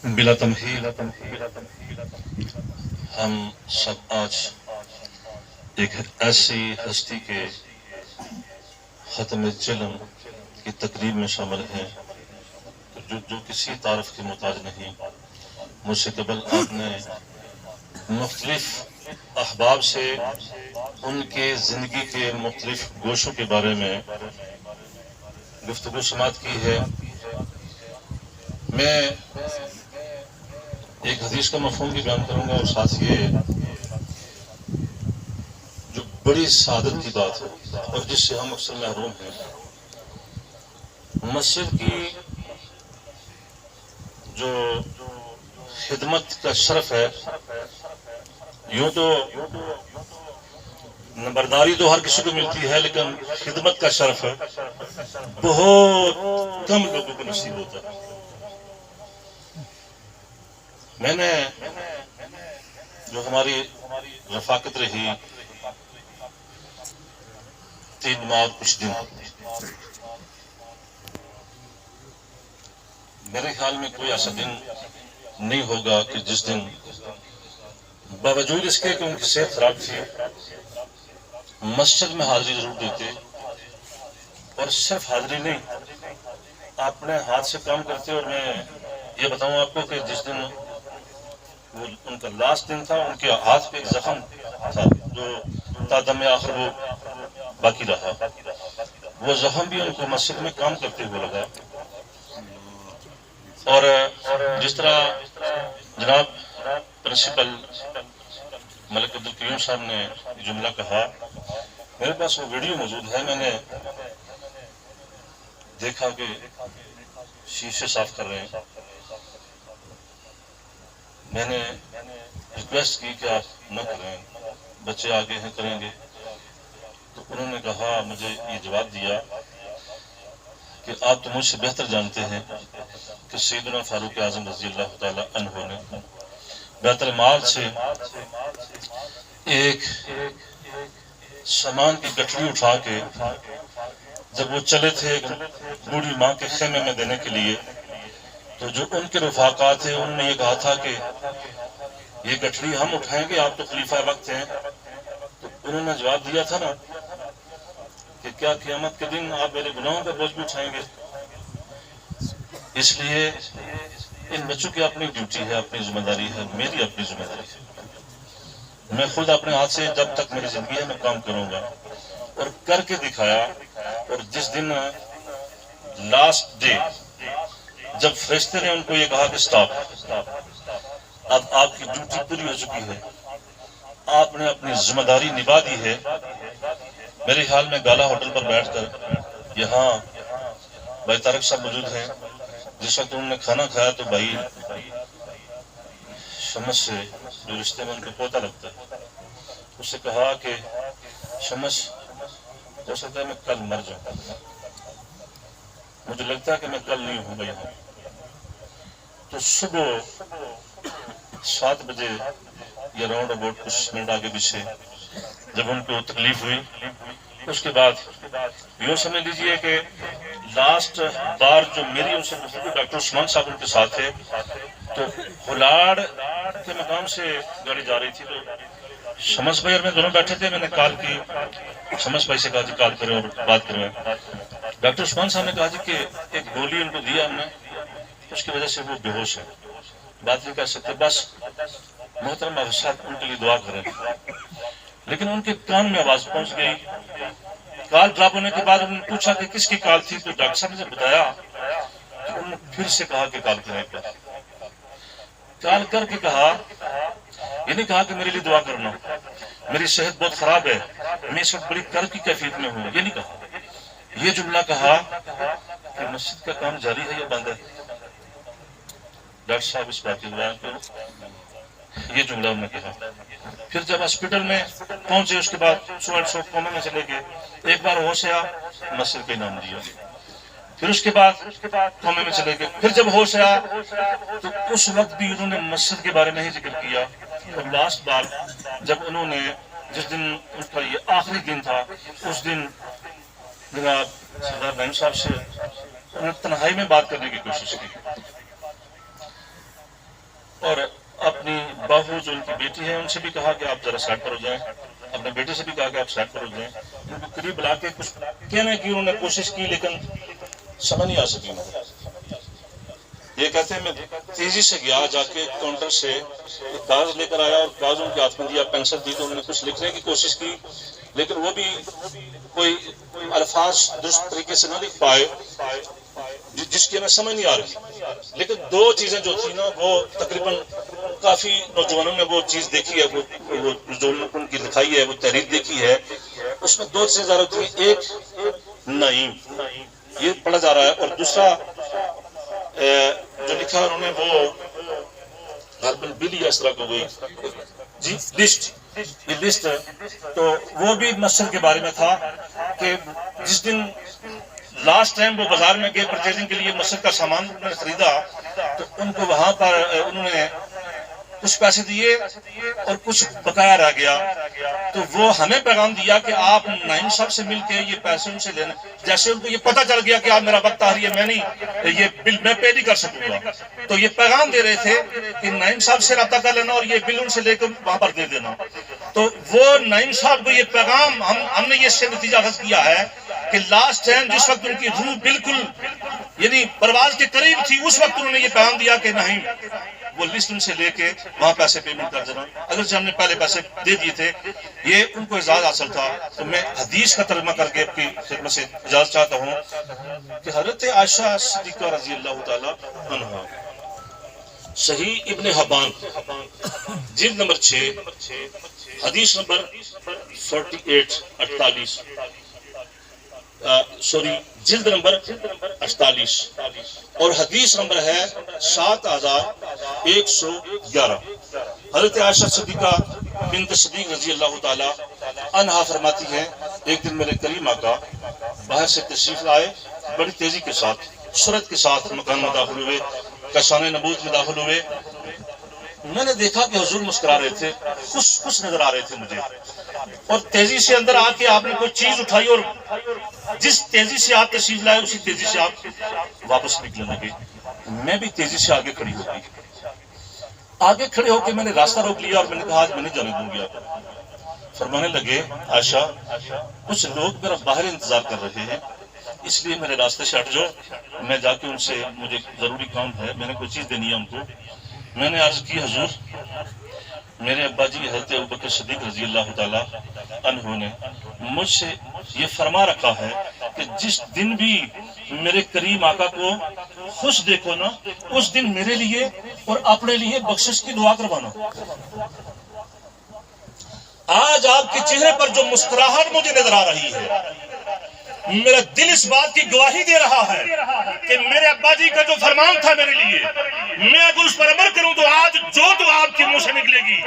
بلا تمہید ہم سب آج ایک ایسی ہستی کے ختم چلم کی تقریب میں شامل ہیں جو کسی تعارف کے محتاج نہیں۔ مجھ سے قبل آپ نے مختلف احباب سے ان کے زندگی کے مختلف گوشوں کے بارے میں گفتگو سماعت کی ہے۔ میں ایک حدیث کا مفہوم بھی بیان کروں گا اور ساتھ یہ جو بڑی سعادت کی بات ہے اور جس سے ہم اکثر محروم ہیں، مسجد کی جو خدمت کا شرف ہے، یوں تو نمبرداری تو ہر کسی کو ملتی ہے، لیکن خدمت کا شرف ہے بہت کم لوگوں کو نصیب ہوتا ہے۔ میں نے جو ہماری رفاقت رہی 3 ماہ اور کچھ دن، میرے خیال میں کوئی ایسا دن نہیں ہوگا کہ جس دن باوجود اس کے کہ ان کی صحت خراب تھی مسجد میں حاضری ضرور دیتے، اور صرف حاضری نہیں، اپنے ہاتھ سے کام کرتے۔ اور میں یہ بتاؤں آپ کو کہ جس دن وہ ان کا لاسٹ دن تھا، ان کے ہاتھ پہ ایک زخم تھا جو تا دم آخر وہ باقی رہا، وہ زخم بھی ان کو مسجد میں کام کرتے ہوئے لگا۔ اور جس طرح جناب پرنسپل ملک عبدالقیوم صاحب نے جملہ کہا، میرے پاس وہ ویڈیو موجود ہے، میں نے دیکھا کہ شیشے صاف کر رہے ہیں، میں نے ریکویسٹ کی کہ آپ نہ کریں، بچے آگے ہیں کریں گے، تو انہوں نے کہا، مجھے یہ جواب دیا کہ آپ تو مجھ سے بہتر جانتے ہیں کہ سیدنا فاروق اعظم رضی اللہ تعالی عنہ نے بیت المال سے ایک سامان کی گٹھڑی اٹھا کے جب وہ چلے تھے بوڑھی ماں کے خیمے میں دینے کے لیے، تو جو ان کے رفاقات تھے انہوں نے یہ کہا تھا کہ یہ گٹھڑی ہم اٹھائیں گے، آپ تو خلیفہ وقت ہیں۔ تو انہوں نے جواب دیا تھا نا کہ کیا قیامت کے دن آپ میرے گناہوں کا بوجھ بھی اٹھائیں گے؟ اس لیے ان بچوں کی اپنی ڈیوٹی ہے، اپنی ذمہ داری ہے، میری اپنی ذمہ داری ہے۔ میں خود اپنے ہاتھ سے جب تک میری زندگی ہے میں کام کروں گا، اور کر کے دکھایا۔ اور جس دن لاسٹ ڈے جب فرشتے نے ان کو یہ کہا کہ سٹاپ، اب آپ کی ڈیوٹی پوری ہو چکی ہے، آپ نے اپنی ذمہ داری نبھا دی ہے، میرے خیال میں گالا ہوٹل پر بیٹھ کر یہاں بھائی طارق صاحب موجود ہیں، جس وقت انہوں نے کھانا کھایا تو بھائی شمس سے جو رشتے میں ان کو پوتا لگتا ہے، اس سے کہا کہ شمس ہو سکتا ہے میں کل مر جاؤں، مجھے لگتا ہے کہ میں کل نہیں ہوں گا یہاں۔ تو صبح 7 بجے یا راؤنڈ اباؤٹ کچھ منٹ آگے پیچھے جب ان کو تکلیف ہوئی، اس کے بعد یوں سمجھ لیجیے کہ لاسٹ بار جو میری ان سے ڈاکٹر عثمان صاحب ان کے ساتھ تھے، تو ہلاڑ کے مقام سے گاڑی جا رہی تھی، تو شمس بھائی اور میں دونوں بیٹھے تھے، میں نے کال کی، شمس بھائی سے کہا جی کال کریں اور بات کریں۔ ڈاکٹر عثمان صاحب نے کہا جی کہ ایک گولی ان کو دیا ہم نے، اس کی وجہ سے وہ بے ہوش ہے، بات نہیں کر سکتے، بس محترم آپ صاحب ان کے لیے دعا کریں۔ لیکن ان کے کان میں آواز پہنچ گئی۔ کال ڈراپ ہونے کے بعد انہوں نے پوچھا کہ کس کی کال تھی، تو ڈاکٹر صاحب نے بتایا کہ انہوں نے پھر سے کہا کہ کال کریں، کال کر کے کہا، یہ نہیں کہا کہ میرے لیے دعا کرنا، میری صحت بہت خراب ہے، میں اس وقت بڑی کرب کی کیفیت میں ہوں، یہ نہیں کہا، یہ جملہ کہا کہ مسجد کا کام جاری ہے یا بند ہے؟ ڈاکٹر صاحب اس بات کی بیان کرو، یہ جملہ انہوں نے کہا۔ پھر جب ہاسپٹل میں پہنچے اس کے بعد سو کومے میں چلے گئے، ایک بار ہوش آیا مسجد کا نام لیا، پھر اس کے بعد کومے میں چلے گئے، پھر جب ہوش آیا تو اس وقت بھی انہوں نے مسجد کے بارے میں ہی ذکر کیا۔ اور لاسٹ بار جب انہوں نے جس دن ان کا یہ آخری دن تھا، اس دن جناب سردار نعیم صاحب سے انہوں نے تنہائی میں بات کرنے کی کوشش کی۔ بہو جو ان کی بیٹی ہے ان سے بھی کہا کہ آپ ذرا سائڈ پر ہو جائیں، اپنے بیٹے سے بھی کہا کہ آپ سائڈ پر ہو جائیں. ان کو قریب لا کے کچھ کہنے کی انہوں نے کوشش کی لیکن سمجھ نہیں آ سکی. یہ کہتے ہیں میں تیزی سے گیا، جا کے کاؤنٹر سے ایک کاغذ لے کر آیا اور کاغذ ان کے ہاتھ میں دیا، پینسل دی تو انہوں نے کچھ لکھنے کی کوشش کی لیکن وہ بھی کوئی الفاظ درست طریقے سے نہ لکھ پائے جس کی ہمیں سمجھ نہیں آ رہی. لیکن دو چیزیں جو تھیں نا وہ تقریباً کافی نوجوانوں نے وہ چیز دیکھی ہے، وہ جو ان کی لکھائی ہے وہ تحریر دیکھی ہے، اس میں دو چیزیں زیادہ ہوتی ہیں. ایک نعیم یہ پڑھا جا رہا ہے اور دوسرا جو لکھا انہوں نے وہ غالباً بل یا اس طرح کو کوئی جی لسٹ، یہ لسٹ تو وہ بھی مسجد کے بارے میں تھا کہ جس دن لاسٹ ٹائم وہ بازار میں گئے پرچیزنگ کے لیے مسجد کا سامان انہوں نے خریدا تو ان کو وہاں پر انہوں نے کچھ پیسے دیے اور کچھ بقایا رہ گیا تو وہ ہمیں پیغام دیا کہ آپ نعیم صاحب سے مل کے یہ پیسے ان سے لینا. جیسے ان کو یہ پتہ چل گیا کہ آپ میرا وقت آ رہی ہے، میں نہیں یہ بل میں پے نہیں کر سکوں گا، تو یہ پیغام دے رہے تھے کہ نعیم صاحب سے رابطہ کر لینا اور یہ بل ان سے لے کر وہاں پر دے دینا. تو وہ نعیم صاحب کو یہ پیغام ہم نے یہ سے نتیجہ اخذ کیا ہے کہ لاسٹ ٹائم جس وقت ان کی روح بالکل یعنی پرواز کے قریب تھی اس وقت انہوں نے یہ پیغام دیا کہ نہیں وہ لسٹ ان سے لے کے وہاں پیسے پیمنٹ کر دینا. اگرچہ ہم نے پہلے پیسے دے دیے تھے، یہ ان کو اعزاز حاصل تھا. تو میں حدیث کا ترجمہ کر کے آپ کی خدمت سے اجازت چاہتا ہوں کہ حضرت عائشہ صدیقہ رضی اللہ تعالی عنہا صحیح ابن حبان جلد نمبر 6 حدیث نمبر 48 سوری جلد نمبر 48 اور حدیث نمبر ہے 7111. حضرت عائشہ صدیقہ بنت صدیق رضی اللہ تعالی عنہا فرماتی ہیں ایک دن میرے کریم آقا باہر سے تشریف لائے، بڑی تیزی کے ساتھ سرعت کے ساتھ مکان میں داخل ہوئے، کشان نبوت میں داخل ہوئے. میں نے دیکھا کہ حضور مسکرا رہے تھے، خوش نظر آ رہے تھے مجھے، اور تیزی سے اندر آ کے آپ نے کوئی چیز اٹھائی اور جس تیزی سے آپ تشریف لائے اسی تیزی سے آپ واپس نکلنے لگے. میں بھی تیزی سے آگے کھڑی ہو گئی. آگے کھڑے ہو کے میں نے راستہ روک لیا اور میں نے کہا آج میں نہیں جانے دوں گی آپ. فرمانے لگے عائشہ کچھ لوگ میرا باہر انتظار کر رہے ہیں اس لیے میرے راستے سے ہٹ جاؤ، میں جا کے ان سے مجھے ضروری کام ہے، میں نے کوئی چیز دینی ہے ان کو. میں نے عرض کی حضور میرے ابا جی حضرت ابوبکر صدیق رضی اللہ تعالی عنہ نے مجھ سے یہ فرما رکھا ہے کہ جس دن بھی میرے کریم آقا کو خوش دیکھو نا اس دن میرے لیے اور اپنے لیے بخشش کی دعا کروانا. آج آپ کے چہرے پر جو مسکراہٹ مجھے نظر آ رہی ہے میرا دل اس بات کی گواہی دے رہا ہے کہ میرے ابا جی کا جو فرمان تھا میرے لیے میں اگر اس پر عمل کروں تو آج جو دعا آپ کے منہ سے نکلے گی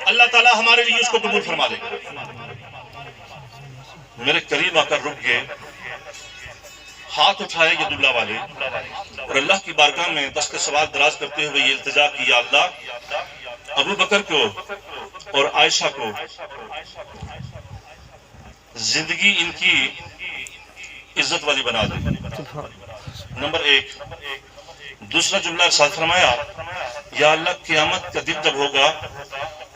اللہ تعالیٰ ہمارے لیے اس کو قبول فرما لے گا. میرے کریم آ کر رک گئے، ہاتھ اٹھائے یہ دلہا والے اور اللہ کی بارگاہ میں دست سوال دراز کرتے ہوئے یہ التجا کی، یا اللہ ابو بکر کو اور عائشہ کو زندگی ان کی عزت والی بنا دے. نمبر 1. دوسرا جملہ ارشاد فرمایا، یا اللہ قیامت کا دن جب ہوگا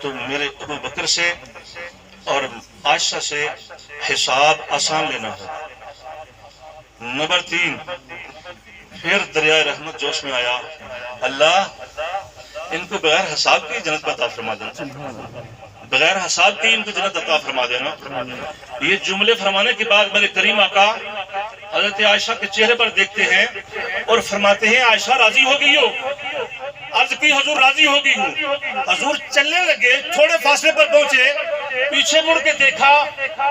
تو میرے ابو بکر سے اور عائشہ سے حساب آسان لینا ہے. نمبر 3. پھر دریائے رحمت جوش میں آیا، اللہ ان کو بغیر حساب کی جنت عطا فرما دینا، بغیر حساب کی ان کو جنت عطا فرما دینا. یہ جملے فرمانے کے بعد میرے کریم آقا حضرت عائشہ کے چہرے پر دیکھتے ہیں اور فرماتے ہیں عائشہ راضی ہو گئی ہو؟ عرض کی حضور راضی ہو گئی ہوں. حضور چلنے لگے، تھوڑے فاصلے پر پہنچے، پیچھے مڑ کے دیکھا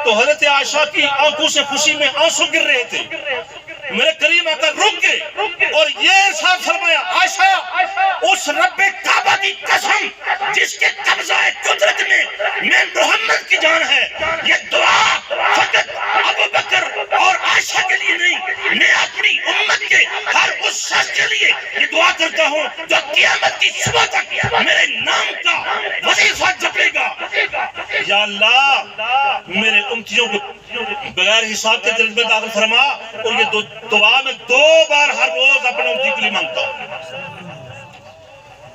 تو حضرت عائشہ کی آنکھوں سے خوشی میں آنسو گر رہے تھے. میرے کریم آقا رک گئے اور یہ ارشاد فرمایا، عائشہ اس رب کعبہ کی قسم جس کے قبضہ قدرت میں محمد کی جان ہے، یہ دعا فقط ابو بکر اور عائشہ کے لیے نہیں، میں اپنی امت کے ہر اس شخص کے لیے یہ دعا کرتا ہوں جو قیامت کی صبح تک میرے نام کا وظیفہ جپے گا. یا اللہ میرے امتیوں کو بغیر حساب کے درجے میں داخل فرما. اور یہ دعا میں 2 بار ہر روز اپنے امتی کے لیے مانگتا ہوں.